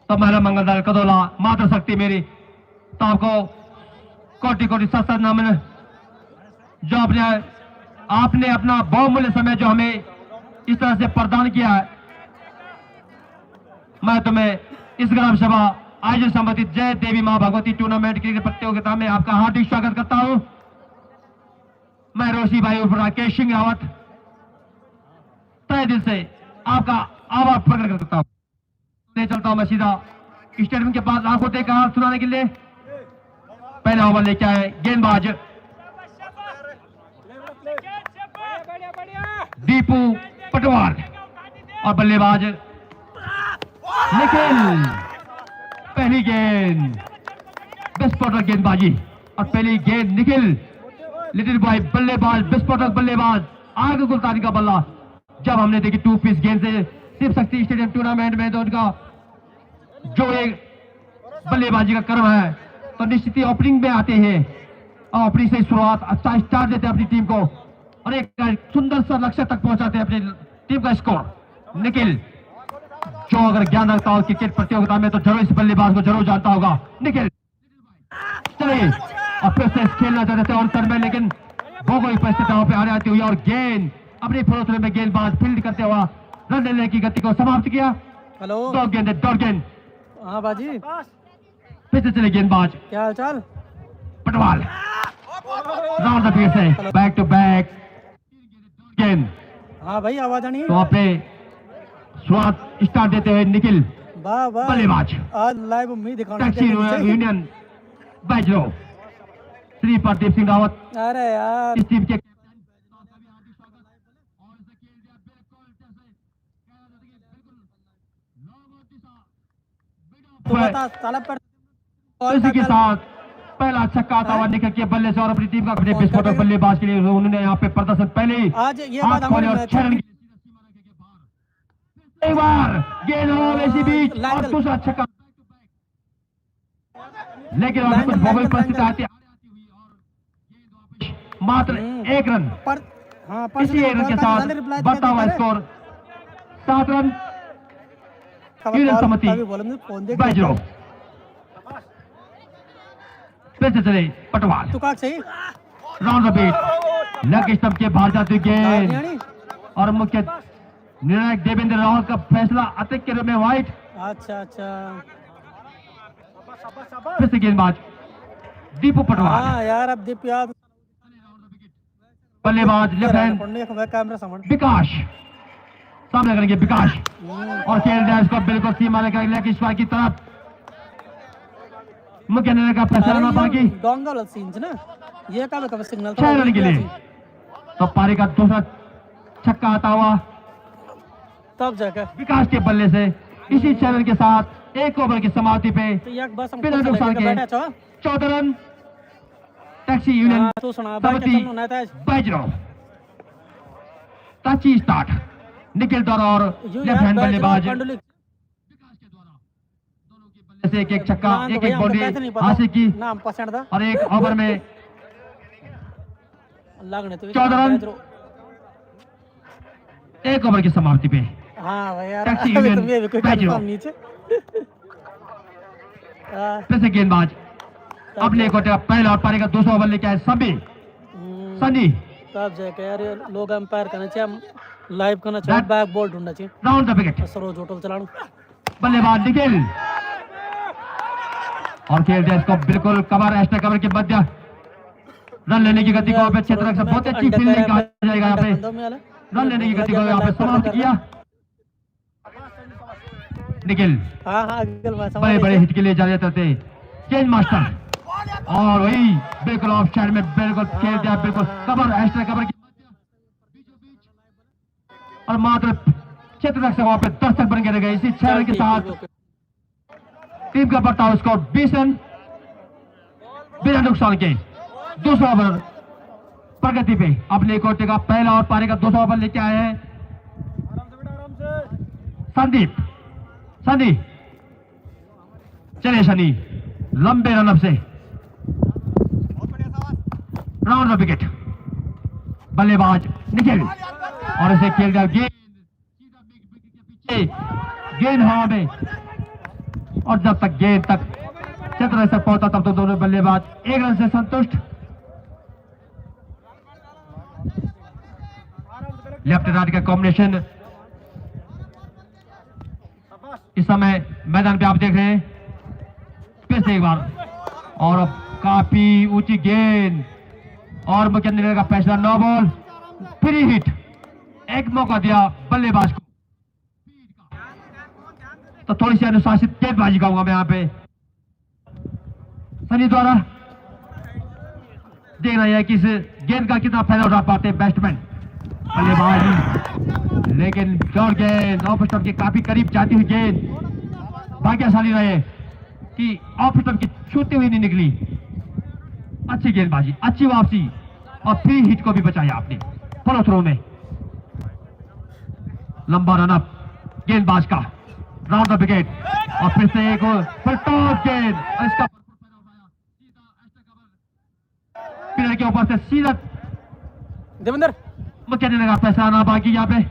तो महिला मंगलदार कदोला मातृ शक्ति मेरी तो आपको कोटि कोटि सत नमन जो आपने अपना बहुमूल्य समय जो हमें इस तरह से प्रदान किया है। मैं तुम्हें इस ग्राम सभा आयोजन संबंधित जय देवी मां भगवती टूर्नामेंट क्रिकेट प्रतियोगिता में आपका हार्दिक स्वागत करता हूं। मैं रोशी भाई उर्फ राकेश सिंह रावत तहे दिल से आपका आभार प्रकट करता हूं। ले चलता हूं मैं सीधा स्टेडियम के पास आपको देखा सुनाने के लिए। पहला ओवर लेके आए गेंदबाज दीपू पटवार और बल्लेबाज निखिल। पहली गेंद विस्फोटक गेंदबाजी और पहली गेंद निखिल लिटिल बॉय बल्लेबाज विस्फोटक बल्लेबाज आगे गुलतानी का बल्ला। जब हमने देखी 2 पीस गेंद से शिव शक्ति स्टेडियम टूर्नामेंट में तो उनका जो एक बल्लेबाजी का क्रम है तो निश्चित ही ओपनिंग में आते हैं और अपनी से शुरुआत अच्छा स्टार्ट देते हैं अपनी टीम को और एक सुंदर सा लक्ष्य तक पहुंचाते हैं अपनी टीम का स्कोर। निखिल जो अगर ज्ञान रखता हो क्रिकेट प्रतियोगिता में तो जरूर इस बल्लेबाज को जरूर जानता होगा। निखिल चलिए और फिर से खेलना चाहते थे और सर में लेकिन भौगोलिक परिस्थितियों पे आ जाती हुई और गेंद अपनी फरोसरे में गेंदबाज फील्ड करते हुआ रन लेने की गति को समाप्त किया। हेलो दो गेंद हाँ बाजी फिर से चले गेंदबाज क्या हाल चाल पटवाल राउंड द से बैक टू बैक गेंद। हाँ भाई आवाज आनी तो आपने शुरुआत स्टार्ट देते हुए निखिल वाह वाह बल्लेबाज आज लाइव उम्मीद टैक्सी यूनियन बैजरो श्री प्रदीप सिंह रावत अरे यार इस टीम के तो बता तालब पर इसी के साथ पहला छक्का आता हुआ निकल के बल्ले से और अपनी टीम का अपने विस्फोटक बल्लेबाज के लिए उन्होंने यहाँ पे प्रदर्शन पहले ही आज ये बात हमारे और 6 रन एक बार गेंद इसी बीच और दूसरा छक्का लेकिन वहां कुछ भौगोलिक परिस्थिति आती है मात्र 1 रन पर हाँ इसी 1 रन के साथ बढ़ता हुआ स्कोर 7 रन यूनियन सम्मति बैजरो। फिर से चले पटवाल तू काट सही राउंड द बीट लग स्टंप के बाहर जाती गेंद और मुख्य निर्णायक देवेंद्र रावल का फैसला अतिक के रूप में व्हाइट। अच्छा अच्छा फिर से गेंदबाज दीपू पटवाल हाँ यार अब दीप याद बल्लेबाज लेफ्ट हैंड कैमरा समझ विकास सामने करेंगे विकास और खेल रहा है इसको बिल्कुल सीमा लेकर स्ट्राइक की तरफ। मुख्य निर्णय का फैसला ना बाकी डोंगल सीन्स ना ये का सिग्नल 6 रन के लिए तो पारी का दूसरा छक्का आता हुआ तब जाकर विकास के बल्ले से इसी 6 रन के साथ 1 ओवर की समाप्ति पे बिना नुकसान के 14 रन टैक्सी यूनियन सम्मति बैजरो। टची स्टार्ट निखिल द्वारा और लेफ्ट हैंड बल्लेबाज से एक छक्का एक बाउंड्री हासिल की और 1 ओवर में 14 रन 1 ओवर की समाप्ति पे टैक्सी यूनियन बैजरो। फिर से गेंदबाज अपने कोटे का पहला और पारी का दूसरा ओवर लेके आए सनी तब जाके यार लोग अंपायर करना चाहिए लाइव करना चाहिए बैक बॉल ढूंढना चाहिए round the wicket Saroj hotel चलाऊं बल्लेबाज निखिल और खेलते हैं इसको बिल्कुल कवर एक्स्ट्रा कवर के मध्य रन लेने की गति को यहाँ पे क्षेत्र से बहुत अच्छी फील्डिंग कहा जाएगा यहाँ पे रन लेने की गति को यहाँ पे समाप्त किया निखिल बड़े बड़े हिट के लिए जा रहे थे चेंज मास्टर और वही बिल्कुल ऑफ साइड में बिल्कुल खेल दिया बिल्कुल कवर एक्स्ट्रा कवर की और मात्र क्षेत्र से वहां पे दर्शक बन के रह गए। इसी 6 रन के साथ टीम का बढ़ता हुआ स्कोर 20 रन बिना नुकसान के। दूसरा ओवर प्रगति पे अपने कोटे का पहला और पारी का दूसरा ओवर लेके आए हैं संदीप चले शनि लंबे रनअप से राउंड द विकेट बल्लेबाज निखिल और इसे खेल गया गेंद हवा में और जब तक गेंद तक चतुर से पहुंचा तब तो दोनों बल्लेबाज 1 रन से संतुष्ट। लेफ्ट राइट का कॉम्बिनेशन इस समय मैदान पे आप देख रहे हैं। फिर से एक बार और अब काफी ऊंची गेंद और मुख्य निर्णय का फैसला, नो बॉल, फ्री हिट। एक मौका दिया बल्लेबाज को, तो थोड़ी सी अनुशासित गेंदबाजी कहूंगा मैं यहाँ पे सनी द्वारा। देखना है कि इस गेंद का कितना फायदा उठा पाते हैं बैट्समैन बल्लेबाज। लेकिन डॉट गेंद ऑफ स्टंप के काफी करीब जाती हुई गेंद, भाग्यशाली रहे कि ऑफ स्टंप की छूती हुई नहीं निकली। अच्छी गेंदबाजी, अच्छी वापसी और फ्री हिट को भी बचाया आपने फॉलो थ्रो में। लंबा रन अप गेंदबाज का, राउंड द विकेट और फिर से एक फुल टॉस गेंद, इसका पिलर के ऊपर से सीधा देवेंद्र मुख्य निर्णय का फैसला आना बाकी यहाँ पे।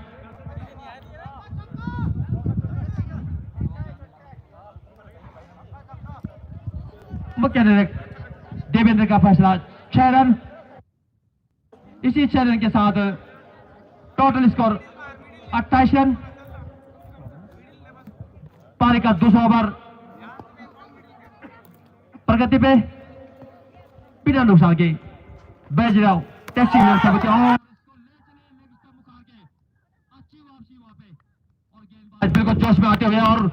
मुख्य निर्णय देवेंद्र का फैसला 6 रन। इसी 6 रन के साथ टोटल स्कोर 28 रन। पारी का दूसरा ओवर प्रगति पे बिना नुकसान के बैजराव टैक्सी और बिल्कुल जोश में आते हुए और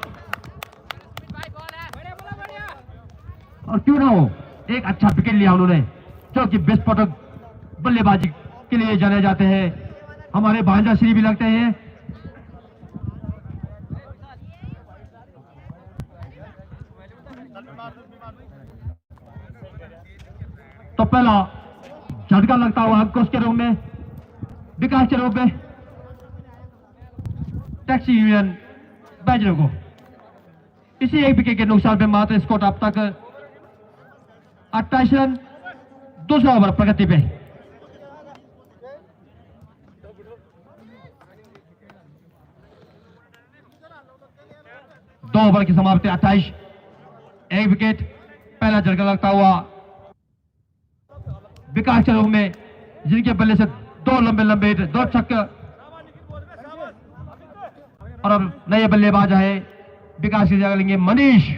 क्यों ना हो एक अच्छा विकेट लिया उन्होंने, जो कि विस्फोटक बल्लेबाजी के लिए जाने जाते हैं, हमारे भांजा श्री भी लगते हैं। तो पहला झटका लगता हुआ अंकुश के रूप में, विकास के रूप में टैक्सी यूनियन बैजरों को इसी एक विकेट के नुकसान पे मात्र स्कोर अब तक 28 रन। दूसरा ओवर प्रगति पे दो ओवर की समाप्ति 28, एक विकेट। पहला झटका लगता हुआ विकास के रूप में, जिनके बल्ले से 2 लंबे लंबे हिट, 2 छक्के। और अब नए बल्लेबाज है, विकास की जगह लेंगे मनीष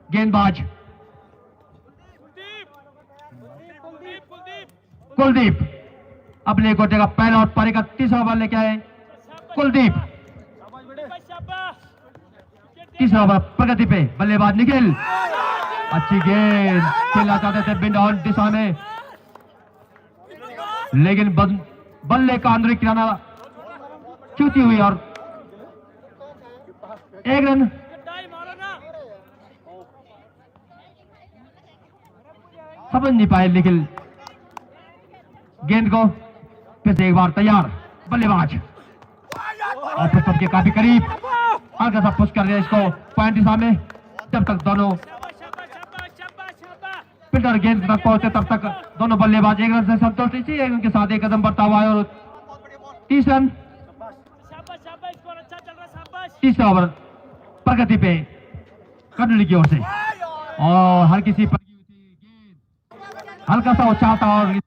गेंदबाज कुलदीप। अपने कोटे का पहला और पारी का तीसरा बॉल लेके आए कुलदीप। तीसरा ओवर प्रगति पे, बल्लेबाज निखिल। अच्छी गेंद खेलना चाहते थे बिंड ऑन दिशा में, लेकिन बल्ले का आंतरिक किनारा चूती हुई और 1 रन। समझ नहीं पाए निखिल गेंद को। फिर से एक बार तैयार बल्लेबाज और फिर सबके काफी करीब, हल्का सा पुश कर दिया इसको पॉइंट दिशा में। जब तक दोनों फिल्टर गेंद तक पहुंचे तब तक दोनों बल्लेबाज 1 रन से संतुष्ट। इसी 1 रन के साथ एक कदम बढ़ता हुआ है और 30 रन। तीसरा ओवर प्रगति पे कर्नूली की ओर से और हर किसी पर हल्का सा उछालता और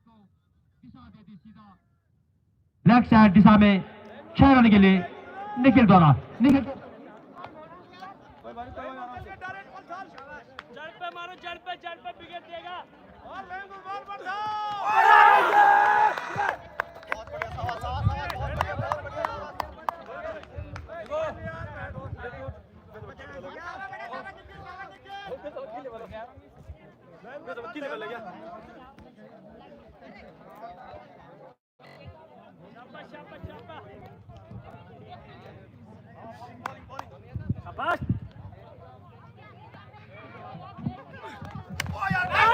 लेफ्ट साइड दिशा में 6 रन के लिए निखिल द्वारा। निखिल जड़ पे विकेट देगा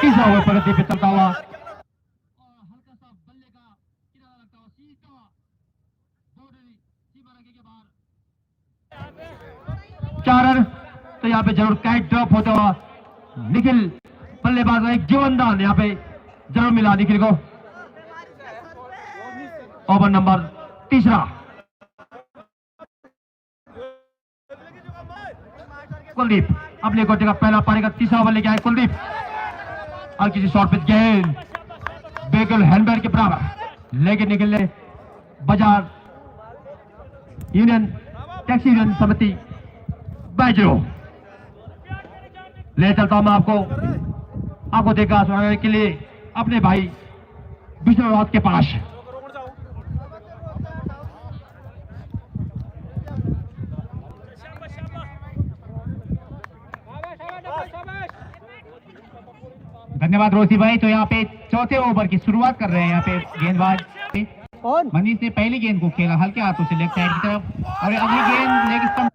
तीसरा ओवर प्रगति पे चलता हुआ और हल्का सा बल्ले का किनारा लगता हुआ सीधा बाउंड्री सीमा रेखा के बाहर 4 रन। तो यहाँ पे जरूर कैच ड्रॉप होता हुआ निखिल बल्लेबाज का एक जीवनदान यहाँ पे जरूर मिला निखिल को। ओवर नंबर तीसरा कुलदीप अपने कोटे का पहला पारी का तीसरा ओवर लेके आए कुलदीप और किसी शॉट पे गेंद बिल्कुल हैंडबैग के बराबर लेके निकले बाजार यूनियन टैक्सी यूनियन समिति बैजो ले चलता हूं मैं आपको देखा सुनाने के लिए अपने भाई विष्णुनाथ के पास। धन्यवाद रोसी भाई। तो यहाँ पे चौथे ओवर की शुरुआत कर रहे हैं यहाँ पे गेंदबाज मनीष ने पहली गेंद को खेला हल्के हाथों से लेफ्ट साइड की तरफ और अगली गेंद लेग स्टंप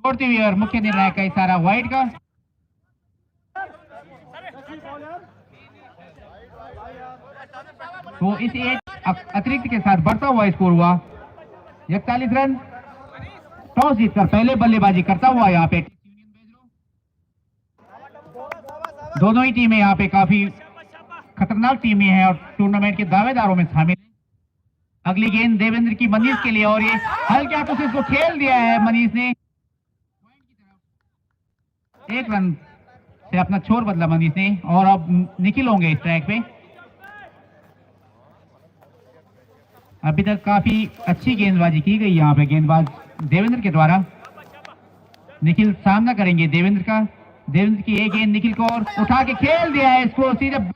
छोड़ती हुई और मुख्य निर्णायक का इशारा वाइड का। तो इस एक अतिरिक्त के साथ बढ़ता हुआ स्कोर हुआ 41 रन। टॉस जीतकर पहले बल्लेबाजी करता हुआ यहाँ पे दोनों ही टीमें यहाँ पे काफी खतरनाक टीमें हैं और टूर्नामेंट के दावेदारों में शामिल हैं। अगली गेंद देवेंद्र की मनीष के लिए और ये हल्के हाथों से इसको खेल दिया है मनीष ने। एक रन से अपना छोर बदला मनीष ने और अब निखिल होंगे इस ट्रैक पे। अभी तक काफी अच्छी गेंदबाजी की गई यहाँ पे गेंदबाज देवेंद्र के द्वारा। निखिल सामना करेंगे देवेंद्र का। देवेंद्र की एक गेंद निखिल को और उठा के खेल दिया है इसको सीधे बॉलर।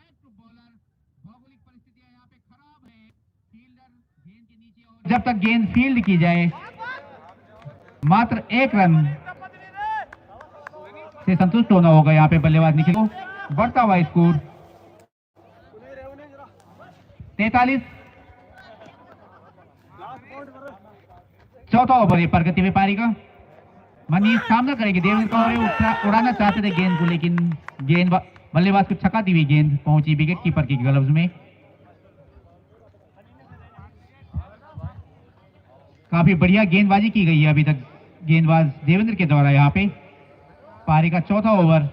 भौगोलिक परिस्थितियां यहाँ पे खराब है। फील्डर गेंद के नीचे और जब तक गेंद फील्ड की जाए मात्र एक रन से संतुष्ट होना होगा यहाँ पे बल्लेबाज निखिल को। बढ़ता हुआ स्कोर 43। चौथा ओवर है प्रगति व्यापारी का। मनीष सामना करेंगे देवेंद्र का और उड़ाना चाहते थे गेंद को लेकिन गेंद बल्लेबाज को छकाती हुई गेंद पहुंची विकेट कीपर के ग्लव्स में। काफी बढ़िया गेंदबाजी की गई है अभी तक गेंदबाज देवेंद्र के द्वारा यहाँ पे। पारी का चौथा ओवर।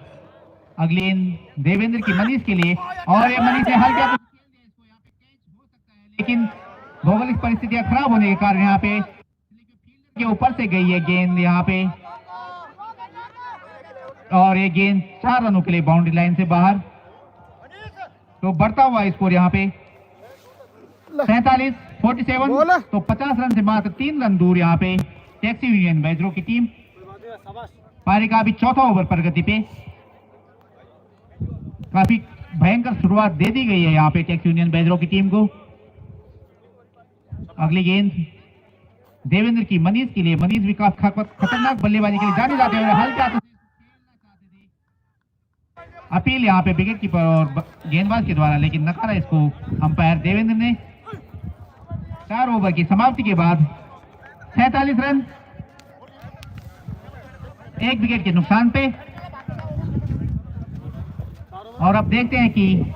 अगली गेंद देवेंद्र की मनीष के लिए और ये मनीष ने हल्का लेकिन भौगोलिक परिस्थितियां खराब होने के कारण यहाँ पे के ऊपर से गई है गेंद यहाँ पे और ये गेंद 4 रनों के लिए बाउंड्री लाइन से बाहर। तो बढ़ता हुआ स्कोर यहाँ पे 47 तो 50 रन से मात्र 3 रन दूर यहाँ पे टैक्सी यूनियन बैजरो की टीम। पारी का अभी चौथा ओवर प्रगति पे। काफी भयंकर शुरुआत दे दी गई है यहाँ पे टैक्सी यूनियन बैजरो की टीम को। अगली गेंद देवेंद्र की मनीष के लिए। मनीष भी काफी खतरनाक बल्लेबाजी के लिए जाने जाते हैं। हल्का अपील यहाँ पे विकेट कीपर और गेंदबाज के द्वारा लेकिन नकारा इसको अंपायर देवेंद्र ने। 4 ओवर की समाप्ति के बाद 47 रन 1 विकेट के नुकसान पे। और अब देखते हैं कि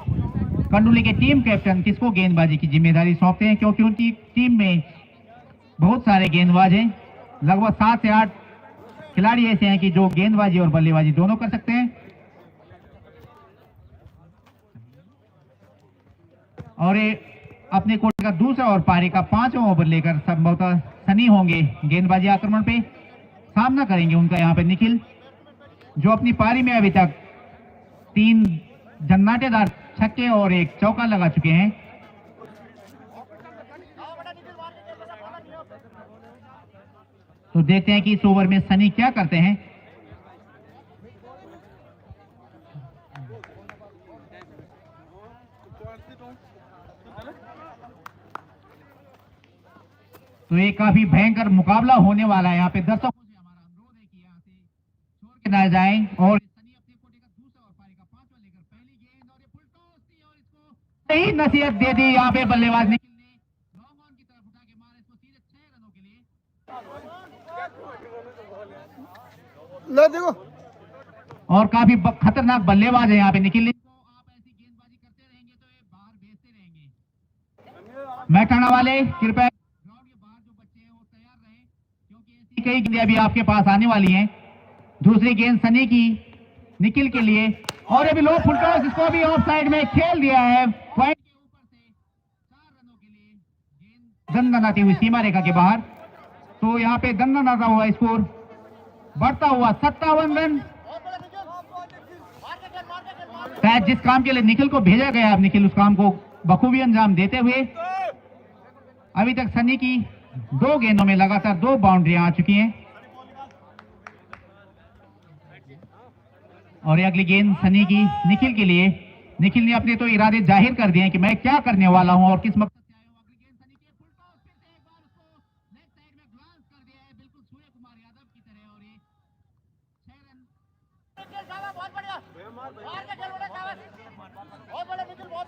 कंडुली के टीम कैप्टन किसको गेंदबाजी की जिम्मेदारी सौंपते हैं क्योंकि उनकी टीम में बहुत सारे गेंदबाज हैं। लगभग 7 से 8 खिलाड़ी ऐसे हैं कि जो गेंदबाजी और बल्लेबाजी दोनों कर सकते हैं। और ये अपने कोर्ट का दूसरा और पारी का 5वां ओवर लेकर संभवतः सनी होंगे गेंदबाजी आक्रमण पे। सामना करेंगे उनका यहाँ पे निखिल जो अपनी पारी में अभी तक 3 जन्नाटेदार छक्के और 1 चौका लगा चुके हैं। तो देखते हैं कि इस ओवर में सनी क्या करते हैं। तो ये काफी भयंकर मुकाबला होने वाला है। यहाँ पे दर्शकों से हमारा अनुरोध है कि यहाँ से छोड़ के ना जाएं और सनी अपने कोटे का दूसरा और पारी का 5वां लेकर पहली गेंद और ये फुल टॉस थी और इसको सही नसीहत दे दी यहाँ पे बल्लेबाज निखिल ने। लॉन्ग ऑन की तरफ उठा के मारा इसको सीधे 6 रनों के लिए। ले देखो और काफी खतरनाक बल्लेबाज है यहाँ पे निखिल। आप ऐसी गेंदबाजी करते रहेंगे तो ये बाहर भेजते रहेंगे। मैटाना वाले कृपया ग्राउंड के बाहर जो बच्चे हैं वो तैयार रहें क्योंकि ऐसी कई गेंदें अभी आपके पास आने वाली हैं। दूसरी गेंद सनी की निखिल के लिए और अभी लो फुल टॉस इसको भी ऑफ साइड में खेल दिया है पॉइंट के ऊपर से 4 रनों के लिए। गेंद दंदनाती हुई सीमा रेखा के बाहर। तो यहाँ पे दंदनाता हुआ स्कोर बढ़ता हुआ 57 रन। शायद जिस काम के लिए निखिल को भेजा गया, अब निखिल उस काम को बखूबी अंजाम देते हुए अभी तक सनी की 2 गेंदों में लगातार 2 बाउंड्रियां आ चुकी हैं। और ये अगली गेंद सनी की निखिल के लिए। निखिल ने अपने तो इरादे जाहिर कर दिए हैं कि मैं क्या करने वाला हूं और किस मकसद से आया हूं। अगली गेंद सनी की फुल टॉस, फिर से एक बार उसको लेफ्ट साइड में ग्लांस कर दिया है, बिल्कुल सूर्य कुमार यादव की तरह। और ये 6 रन।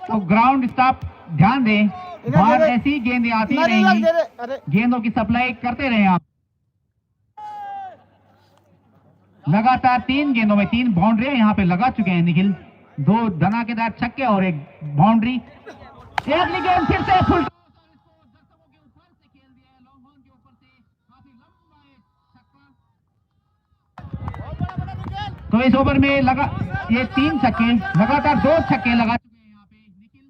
तो ग्राउंड स्टाफ ध्यान दें, बाहर ऐसी गेंदें आती रहेंगी, गेंदों की सप्लाई करते रहें आप। लगातार 3 गेंदों में 3 बाउंड्रियां यहां पे लगा चुके हैं निखिल। 2 धमाकेदार छक्के और 1 बाउंड्री। अगली गेंद फिर से फुल टॉस और इसको दर्शकों के ऊपर से खेल दिया है, लॉन्ग ऑन के ऊपर से काफी लंबा छक्का। तो इस ओवर में लगा ये 3 छक्के, लगातार 2 छक्के लगा चुके हैं यहाँ पे निखिल।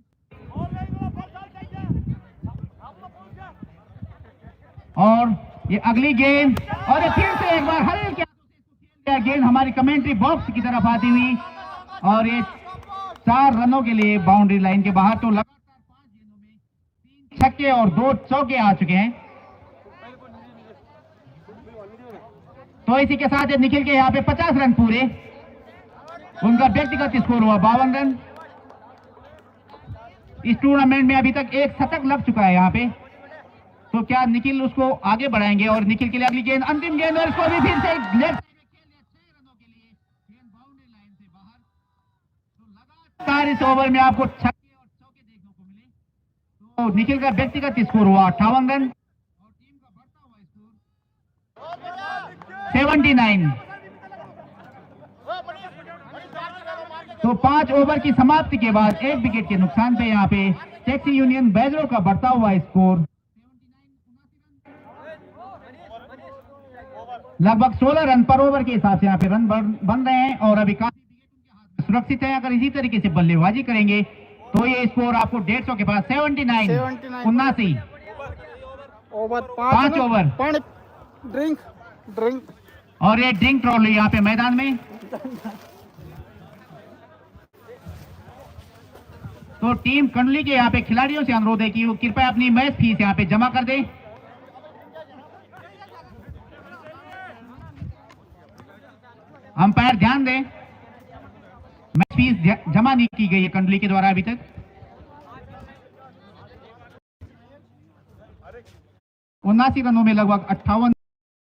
और ये अगली गेंद और ये फिर से एक बार हल्के गेंद हमारी कमेंट्री बॉक्स की तरफ आती हुई और ये 4 रनों के लिए बाउंड्री लाइन के बाहर। तो लगातार 5 गेंदों में 3 छक्के और 2 चौके आ चुके हैं। तो इसी के साथ निखिल के यहाँ पे 50 रन पूरे। उनका व्यक्तिगत स्कोर हुआ 52 रन। इस टूर्नामेंट में अभी तक 1 शतक लग चुका है यहाँ पे। तो क्या निखिल उसको आगे बढ़ाएंगे? और निखिल के लिए अगली गेंद, अंतिम गेंद, और इसको भी फिर से लेफ्ट इस ओवर में आपको छक्के और चौके देखने को मिले। तो निखिल का व्यक्तिगत स्कोर हुआ 58 रन और टीम का बढ़ता हुआ स्कोर 79। तो 5 ओवर की समाप्ति के बाद 1 विकेट के नुकसान पे यहाँ पे टैक्सी यूनियन बैजरो का बढ़ता हुआ स्कोर लगभग 16 रन पर ओवर के हिसाब से यहाँ पे रन बन रहे हैं। और अभी काफी सुरक्षित है। अगर इसी तरीके से बल्लेबाजी करेंगे तो ये स्कोर आपको 150 के पास 79 79 ओवर 5 ओवर। ड्रिंक और ये ड्रिंक ट्रॉली यहाँ पे मैदान में। तो टीम कंडली के यहाँ पे खिलाड़ियों से अनुरोध है कि वो कृपया अपनी मैच फीस यहाँ पे जमा कर दें। अंपायर ध्यान दें, मैच फीस जमा नहीं की गई है कंडली के द्वारा अभी तक। उनासी रनों में लगभग 58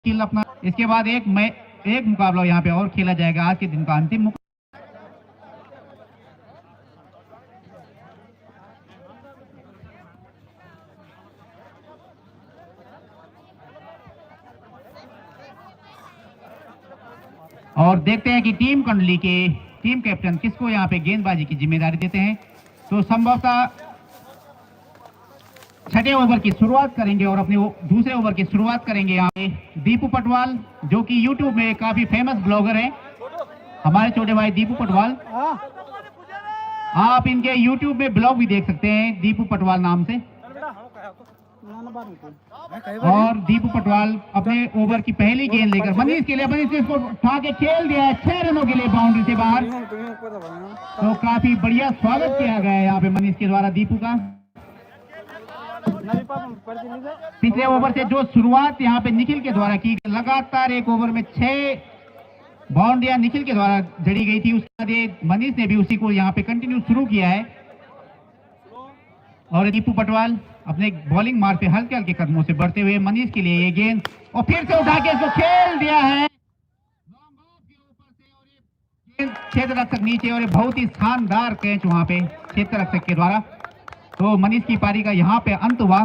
किल अपना। इसके बाद एक मुकाबला यहाँ पे और खेला जाएगा, आज के दिन का अंतिम मुकाबला। और देखते हैं कि टीम कंडली के टीम कैप्टन किसको यहाँ पे गेंदबाजी की जिम्मेदारी देते हैं। तो संभवतः 6ठे ओवर की शुरुआत करेंगे और अपने दूसरे ओवर की शुरुआत करेंगे यहाँ पे दीपू पटवाल, जो कि यूट्यूब में काफी फेमस ब्लॉगर हैं, हमारे छोटे भाई दीपू पटवाल। आप इनके यूट्यूब में ब्लॉग भी देख सकते हैं दीपू पटवाल नाम से। और दीपू पटवाल अपने ओवर की पहली गेंद लेकर मनीष के लिए, मनीष ने इसको उठा के खेल दिया है 6 रनों के लिए बाउंड्री से बाहर। तो काफी बढ़िया स्वागत किया गया है यहाँ पे मनीष के द्वारा दीपू का। पिछले ओवर से जो शुरुआत यहाँ पे निखिल के द्वारा की, लगातार एक ओवर में 6 बाउंड्रियां निखिल के द्वारा जड़ी गई थी, उसके बाद ये मनीष ने भी उसी को यहाँ पे कंटिन्यू शुरू किया है। और दीपू पटवाल अपने बॉलिंग मार्ग पे हल्के हल्के कदमों से बढ़ते हुए मनीष के लिए ये गेंद, और फिर से उठा के इसको खेल दिया है लॉन्ग ऑफ के ऊपर से। और ये गेंद क्षेत्र रक्षक नीचे, और ये बहुत ही शानदार कैच वहां पे क्षेत्र रक्षक के द्वारा। तो मनीष की पारी का यहाँ पे अंत हुआ।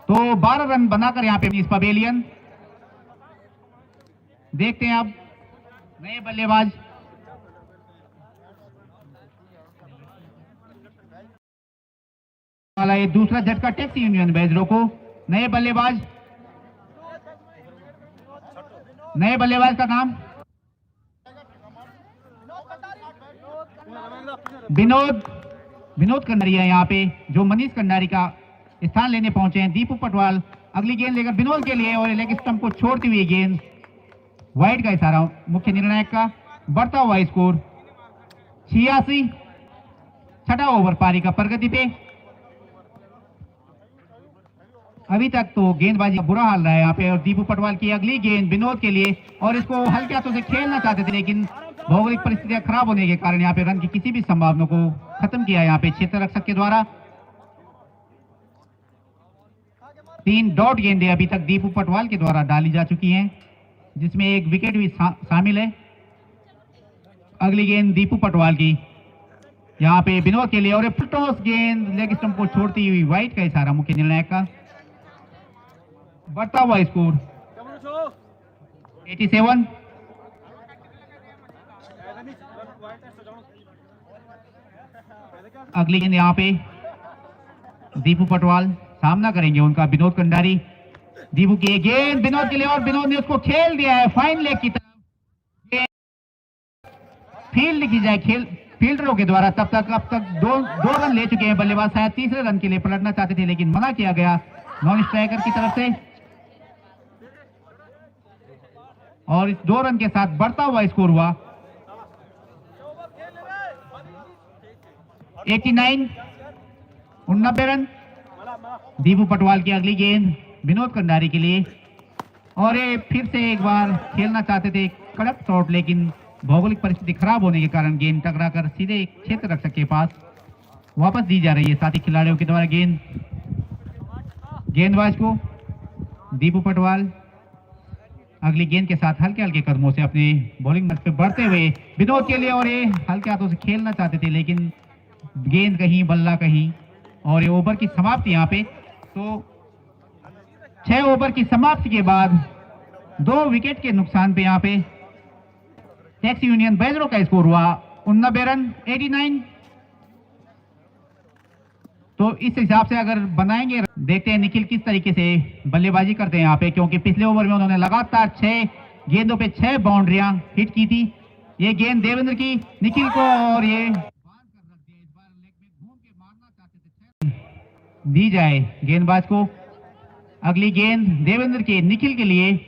तो 12 रन बनाकर यहाँ पे मनीष पवेलियन। देखते हैं अब नए बल्लेबाज वाला ये दूसरा झटका टैक्सी यूनियन बैजरो को। नए बल्लेबाज का नाम विनोद कंडारी है यहाँ पे, जो मनीष कंडारी का स्थान लेने पहुंचे हैं दीपू पटवाल। अगली गेंद लेकर विनोद के लिए और लेग स्टंप को छोड़ती हुई गेंद, वाइड का इशारा मुख्य निर्णायक का। बढ़ता हुआ स्कोर 86। छठा ओवर पारी का प्रगति पे। अभी तक तो गेंदबाजी का बुरा हाल रहा है यहाँ पे। और दीपू पटवाल की अगली गेंद विनोद के लिए, और इसको हल्के हाथों से खेलना चाहते थे लेकिन भौगोलिक परिस्थितियां खराब होने के कारण यहाँ पे रन की किसी भी संभावना को खत्म किया यहाँ पे क्षेत्र रक्षक के द्वारा। 3 डॉट गेंदें अभी तक दीपू पटवाल के द्वारा डाली जा चुकी हैं, जिसमें एक विकेट भी शामिल है। अगली गेंद दीपू पटवाल की यहाँ पे विनोद के लिए, और टॉस गेंद लेग स्टंप को छोड़ती हुई वाइड का इशारा मुख्य निर्णायक का। बढ़ता हुआ स्कोर 87। अगली गेंद यहाँ पे दीपू पटवाल सामना करेंगे उनका विनोद कंडारी। दीपू की गेंद विनोद के लिए, और विनोद ने उसको खेल दिया है फाइन लेग की तरफ। फील्ड की जाए खेल फील्डरों के द्वारा। तब तक अब तक दो रन ले चुके हैं बल्लेबाज। शायद तीसरे रन के लिए पलटना चाहते थे लेकिन मना किया गया नॉन स्ट्राइकर की तरफ से, और इस 2 रन के साथ बढ़ता हुआ स्कोर हुआ 89 रन। दीपू पटवाल की अगली गेंद विनोद कंडारी के लिए, और ये फिर से एक बार खेलना चाहते थे कड़क शॉट लेकिन भौगोलिक परिस्थिति खराब होने के कारण गेंद टकराकर सीधे क्षेत्र रक्षक के पास वापस दी जा रही है साथी खिलाड़ियों के द्वारा। गेंदबाज को दीपू पटवाल अगली गेंद के साथ हल्के हल्के कदमों से अपने बॉलिंग मर्ज पे बढ़ते हुए विनोद के लिए, और ये हल्के हाथों से खेलना चाहते थे लेकिन गेंद कहीं बल्ला कहीं, और ये ओवर की समाप्ति यहाँ पे। तो 6 ओवर की समाप्ति के बाद 2 विकेट के नुकसान पे यहाँ पे टैक्सी यूनियन बैजरों का स्कोर हुआ 89 रन 89। तो इस हिसाब से अगर बनाएंगे, देखते हैं निखिल किस तरीके से बल्लेबाजी करते हैं यहाँ पे, क्योंकि पिछले ओवर में उन्होंने लगातार 6 गेंदों पे 6 बाउंड्रियां हिट की थी। ये गेंद देवेंद्र की निखिल को, और ये दी जाए गेंदबाज को। अगली गेंद देवेंद्र के निखिल के लिए,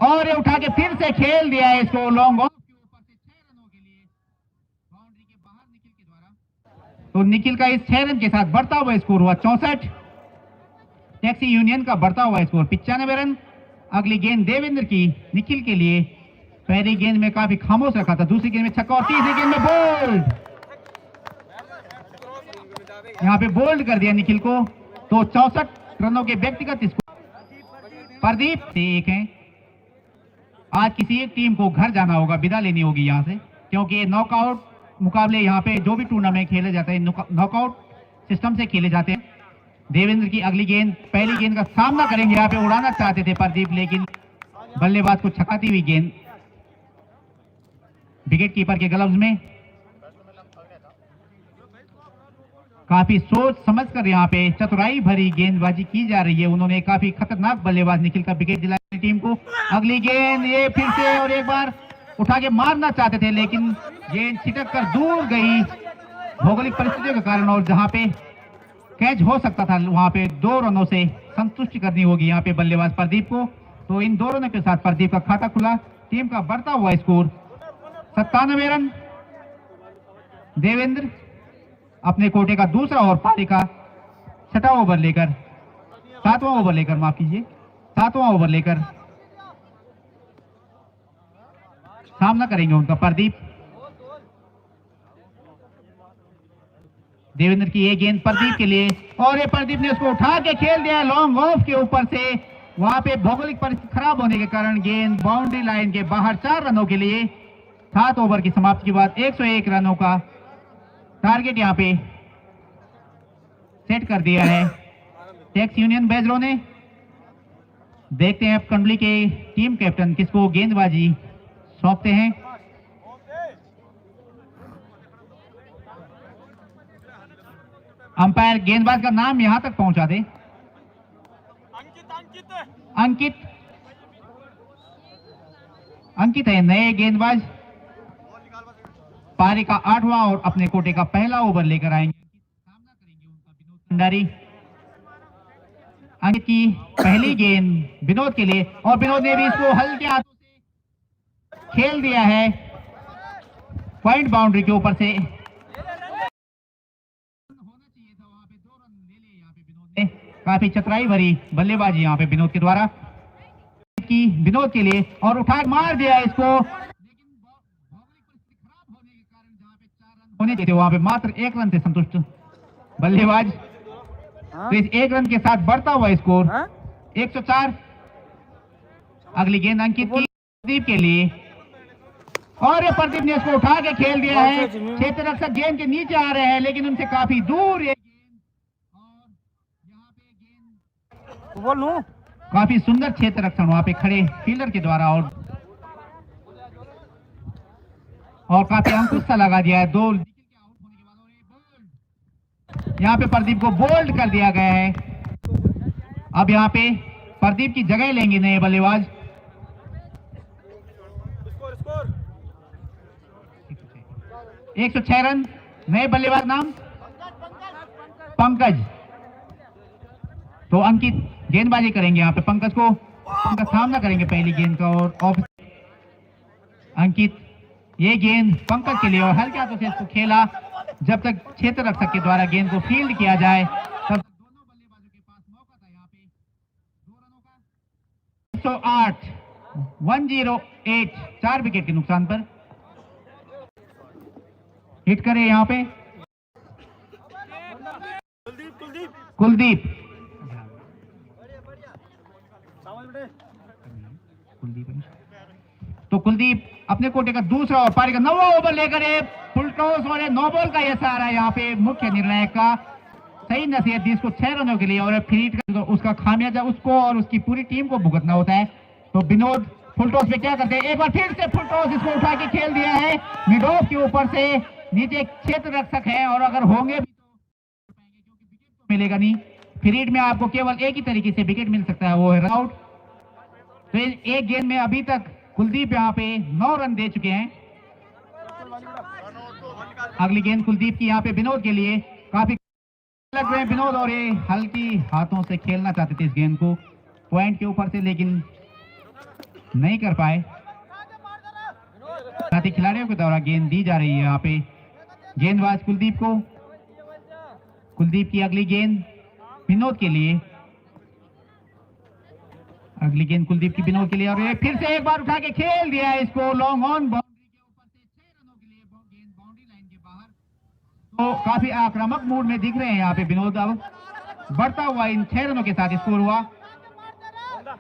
और ये उठा के फिर से खेल दिया है इसको लॉन्ग ऑफ के ऊपर से 6 रनों के लिए बाउंड्री के बाहर निखिल के द्वारा। तो निखिल का इस 6 रन के साथ बढ़ता हुआ स्कोर हुआ 64। टैक्सी यूनियन का बढ़ता हुआ स्कोर 95 रन। अगली गेंद देवेंद्र की निखिल के लिए, पहली गेंद में काफी खामोश रखा था, दूसरी गेंद में छक्का और तीसरी गेंद में बोल्ड, यहाँ पे बोल्ड कर दिया निखिल को। तो 64 रनों के व्यक्तिगत स्कोर। प्रदीप से एक है, आज किसी एक टीम को घर जाना होगा, विदा लेनी होगी यहाँ से, क्योंकि नॉकआउट मुकाबले यहाँ पे जो भी टूर्नामेंट खेले जाते हैं नॉकआउट सिस्टम से खेले जाते हैं। देवेंद्र की अगली गेंद, पहली गेंद का सामना करेंगे, यहाँ पे उड़ाना चाहते थे प्रदीप लेकिन बल्लेबाज को छकाती हुई गेंद विकेट कीपर के ग्लव्स में। काफी सोच समझकर यहाँ पे चतुराई भरी गेंदबाजी की जा रही है। उन्होंने काफी खतरनाक बल्लेबाज निखिल का विकेट दिलाया टीम को। अगली गेंद ये फिर से, और एक बार उठा के मारना चाहते थे लेकिन गेंद छिटक कर दूर गई भौगोलिक परिस्थितियों के कारण, और जहां पे कैच हो सकता था वहां पे 2 रनों से संतुष्टि करनी होगी यहाँ पे बल्लेबाज प्रदीप को। तो इन 2 रनों के साथ प्रदीप का खाता खुला। टीम का बढ़ता हुआ स्कोर 97 रन। देवेंद्र अपने कोटे का दूसरा ओवर पारी का 7वां ओवर लेकर 7वां ओवर लेकर माफ कीजिए 7वां ओवर लेकर सामना करेंगे उनका प्रदीप। देवेंद्र की ये गेंद प्रदीप के लिए, और ये प्रदीप ने उसको उठा के खेल दिया लॉन्ग ऑफ के ऊपर से। वहां पे भौगोलिक परिस्थिति खराब होने के कारण गेंद बाउंड्री लाइन के बाहर 4 रनों के लिए। 7 ओवर की समाप्ति के बाद 101 रनों का टारगेट यहां पे सेट कर दिया है टैक्स यूनियन बैजरों ने। देखते हैं अब कंडली के टीम कैप्टन किसको गेंदबाजी सौंपते हैं। अंपायर गेंदबाज का नाम यहां तक पहुंचा दे। अंकित अंकित है नए गेंदबाज। पारी का 8वां और अपने कोटे का पहला ओवर लेकर आएंगे। सामना करेंगे उनका विनोद भंडारी। अंकित की पहली गेंद विनोद के लिए, और विनोद ने भी इसको हल्के हाथों से खेल दिया है पॉइंट बाउंड्री के ऊपर से। होना चाहिए था वहां पे, 2 रन ले लिए यहाँ पे विनोद ने। काफी चतुराई भरी बल्लेबाजी यहाँ पे विनोद के द्वारा की विनोद के लिए, और उठा मार दिया इसको, लेकिन भौगोलिक परिस्थिति खराब होने के कारण जहाँ पे 4 रन होने चाहिए थे वहां पे मात्र 1 रन से संतुष्ट बल्लेबाज। तो इस 1 रन के साथ बढ़ता हुआ स्कोर 104। अगली गेंद अंकित की प्रदीप के लिए, और ये प्रदीप ने इसको उठा के खेल दिया है। क्षेत्र रक्षक गेंद के नीचे आ रहे हैं, लेकिन उनसे काफी दूर ये गेंद, और यहाँ पे गेंद बोल काफी सुंदर क्षेत्र रक्षण वहां पे खड़े फील्डर के द्वारा, और काफी अंकुश सा लगा दिया है 2 विकेट के आउट होने के बाद। और यहाँ पे प्रदीप को बोल्ड कर दिया गया है। अब यहाँ पे प्रदीप की जगह लेंगे नए बल्लेबाज। 106 रन, नए बल्लेबाज नाम पंकज। तो अंकित गेंदबाजी करेंगे यहाँ पे, पंकज सामना करेंगे पहली गेंद का, और ऑफ अंकित ये गेंद पंकज के लिए, और हल्के हाथों से इसको खेला। जब तक क्षेत्र रक्षक के द्वारा गेंद को फील्ड किया जाए तब दोनों बल्लेबाजों के पास मौका था यहाँ पे 2 रनों का। 108, 108, 4 विकेट के नुकसान पर हिट करे यहाँ पे कुलदीप। तो कुलदीप अपने कोटे का दूसरा और पारी का 9वां ओवर लेकर फुल टॉस और 9 बॉल का यह सहारा यहाँ पे मुख्य निर्णायक का सही नसीहत दी इसको 6 रनों के लिए, और फिर हिट कर उसका खामियाजा उसको और उसकी पूरी टीम को भुगतना होता है। तो विनोद फुल टॉस पे क्या करते हैं, एक बार फिर से फुल टॉस इसको उठा के खेल दिया है मिड ऑफ के ऊपर से। नीचे क्षेत्र रक्षक है, और अगर होंगे भी तो क्योंकि विकेट तो मिलेगा नहीं। फ्रीड में आपको केवल एक ही तरीके से विकेट मिल सकता है, वो है रन आउट। तो एक गेंद में अभी तक कुलदीप यहाँ पे 9 रन दे चुके हैं। अगली गेंद कुलदीप की यहाँ पे विनोद के लिए, काफी लग रहे हैं विनोद, और ये हल्की हाथों से खेलना चाहते थे इस गेंद को पॉइंट के ऊपर से, लेकिन नहीं कर पाए। साथी खिलाड़ियों के द्वारा गेंद दी जा रही है यहाँ पे गेंदबाज कुलदीप को। कुलदीप की अगली गेंद विनोद के लिए, अगली गेंद कुलदीप की विनोद के लिए, और ये फिर से एक बार उठा के खेल दिया है इसको लॉन्ग ऑन बाउंड्री के ऊपर से 6 रनों के लिए। गेंद बाउंड्री लाइन के बाहर, तो काफी आक्रामक मूड में दिख रहे हैं यहाँ पे विनोद। अब बढ़ता हुआ इन 6 रनों के साथ स्कोर हुआ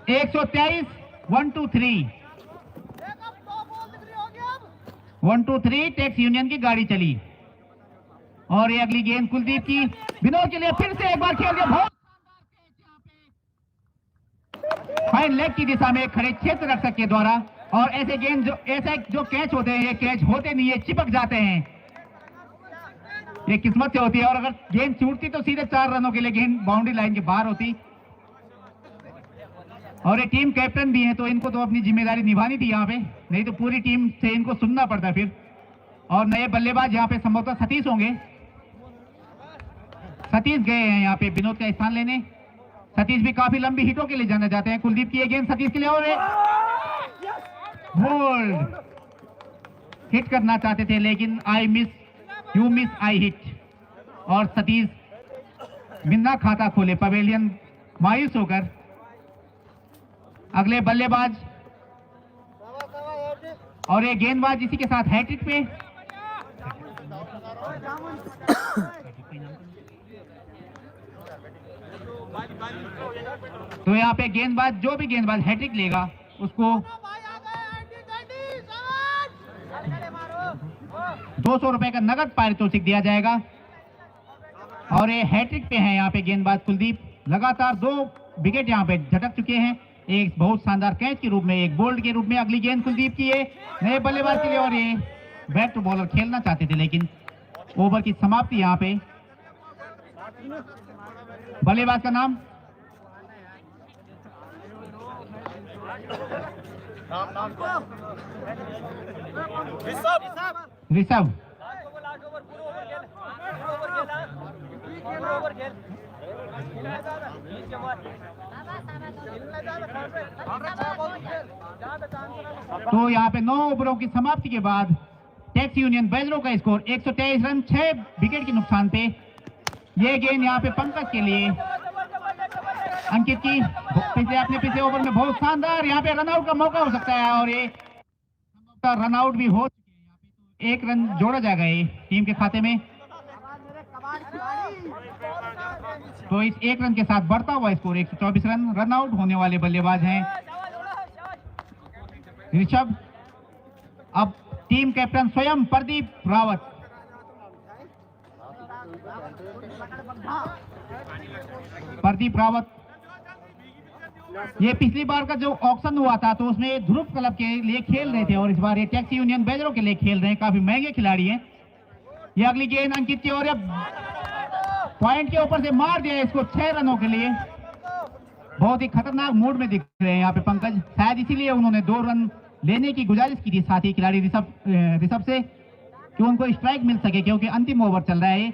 123, 1-2-3, 1-2-3। टैक्स यूनियन की गाड़ी चली, और ये अगली गेंद कुलदीप की विनोद के लिए, फिर से एक बार खेल दिया। बहुत फाइन लेग की दिशा में खड़े क्षेत्र रक्षक के द्वारा, और ऐसे गेंद जो कैच होते हैं, ये कैच होते नहीं है, चिपक जाते हैं। ये किस्मत से होती है, और अगर गेंद छूटती तो सीधे 4 रनों के लिए गेंद बाउंड्री लाइन के बाहर होती। और ये टीम कैप्टन भी हैं, तो इनको तो अपनी जिम्मेदारी निभानी थी यहाँ पे, नहीं तो पूरी टीम से इनको सुनना पड़ता फिर। और नए बल्लेबाज यहाँ पे संभवतः सतीश होंगे। सतीश गए हैं यहाँ पे विनोद का स्थान लेने। सतीश भी काफी लंबी हिटों के लिए जाना जाते हैं। कुलदीप की ये गेंद सतीश के लिए, और बोल्ड हिट करना चाहते थे, लेकिन I miss you miss I hit, और सतीश बिना खाता खोले पवेलियन मायूस होकर। अगले बल्लेबाज और ये गेंदबाज इसी के साथ हैट्रिक पे। तो यहाँ पे गेंदबाज, जो भी गेंदबाज हैट्रिक लेगा उसको 200 रुपए का नगद पारितोषिक दिया जाएगा। और ये हैट्रिक पे है यहाँ पे गेंदबाज कुलदीप, लगातार 2 विकेट यहाँ पे झटक चुके हैं, एक बहुत शानदार कैच के रूप में, एक बोल्ड के रूप में। अगली गेंद कुलदीप की है नए बल्लेबाज के लिए, और ये बैक टू बॉलर खेलना चाहते थे, लेकिन ओवर की समाप्ति यहाँ पे। बल्लेबाज का नाम ऋषभ। तो यहाँ पे 9 ओवरों की समाप्ति के बाद टैक्स यूनियन बेजरो का स्कोर 123 रन 6 विकेट के नुकसान पे। ये गेंद यहाँ पे पंकज के लिए, अंकित की पिछले ओवर में बहुत शानदार यहाँ पे रनआउट का मौका हो सकता है और ये रनआउट भी हो चुके हैं। यहाँ पे तो 1 रन जोड़ा जाएगा ये टीम के खाते में। तो इस 1 रन के साथ बढ़ता हुआ स्कोर 124 रन। रनआउट होने वाले बल्लेबाज हैं ऋषभ। अब टीम कैप्टन स्वयं प्रदीप रावत। प्रदीप रावत ये पिछली बार का जो ऑक्शन हुआ था तो उसमें ध्रुव क्लब के लिए खेल रहे थे और इस बार ये टैक्सी यूनियन बेजरो के लिए खेल रहे हैं। काफी महंगे खिलाड़ी हैं। ये अगली गेंद अंकित की ओर, पॉइंट के ऊपर से मार दिया इसको 6 रनों के लिए। बहुत ही खतरनाक मूड में दिख रहे हैं यहाँ पे पंकज, शायद इसीलिए उन्होंने 2 रन लेने की गुजारिश की थी साथी खिलाड़ी ऋषभ से कि उनको स्ट्राइक मिल सके क्योंकि अंतिम ओवर चल रहा है।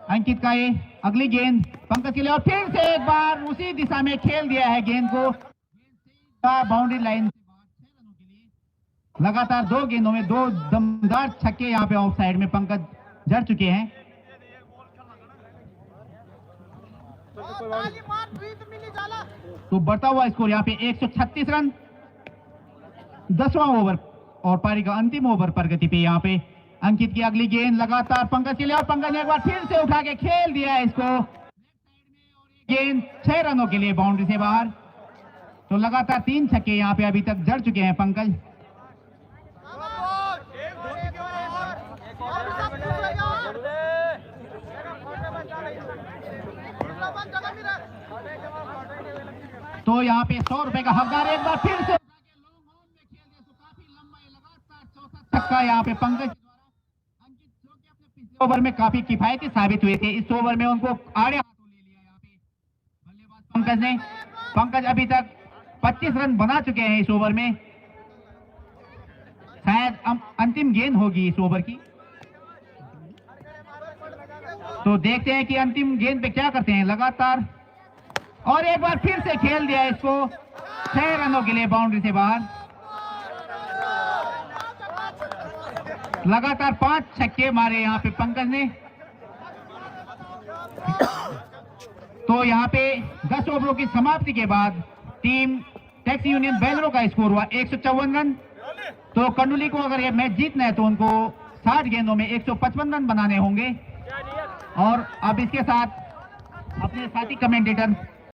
अंकित का ये अगली गेंद पंकज के लिए और फिर से एक बार उसी दिशा में खेल दिया है गेंद को बाउंड्री लाइन से बाहर 6 रनों के लिए। लगातार 2 गेंदों में 2 दमदार छक्के यहाँ पे ऑफ साइड में पंकज जड़ चुके हैं। तो बढ़ता हुआ स्कोर यहाँ पे 136 रन 10वां ओवर और पारी का अंतिम ओवर प्रगति पे। यहाँ पे अंकित की अगली गेंद लगातार पंकज के लिए और पंकज ने एक बार फिर से उठा के खेल दिया है इसको गेंद 6 रनों के लिए बाउंड्री से बाहर। तो लगातार 3 छक्के यहाँ पे अभी तक जड़ चुके हैं पंकज। तो यहाँ पे 100 रुपए का हकदार एक बार फिर से काफी लंबा लगातार चौथा छक्का यहाँ पे पंकज अंकित जो कि अपने पिछले ओवर में काफी किफायती साबित हुए थे। इस ओवर में उनको आड़े हाथों ले लिया यहाँ पे बल्लेबाज पंकज ने। पंकज अभी तक 25 रन बना चुके हैं इस ओवर में। शायद अंतिम गेंद होगी इस ओवर की। तो देखते हैं कि अंतिम गेंद पे क्या करते हैं। लगातार और एक बार फिर से खेल दिया इसको 6 रनों के लिए बाउंड्री से बाहर। लगातार 5 छक्के मारे यहाँ पे पंकज ने। तो यहाँ पे 10 ओवरों की समाप्ति के बाद टीम टैक्सी यूनियन बेजरो का स्कोर हुआ 154 रन। तो कंडुली को अगर ये मैच जीतना है तो उनको 60 गेंदों में 155 रन बनाने होंगे। और अब इसके साथ अपने साथी कमेंटेटर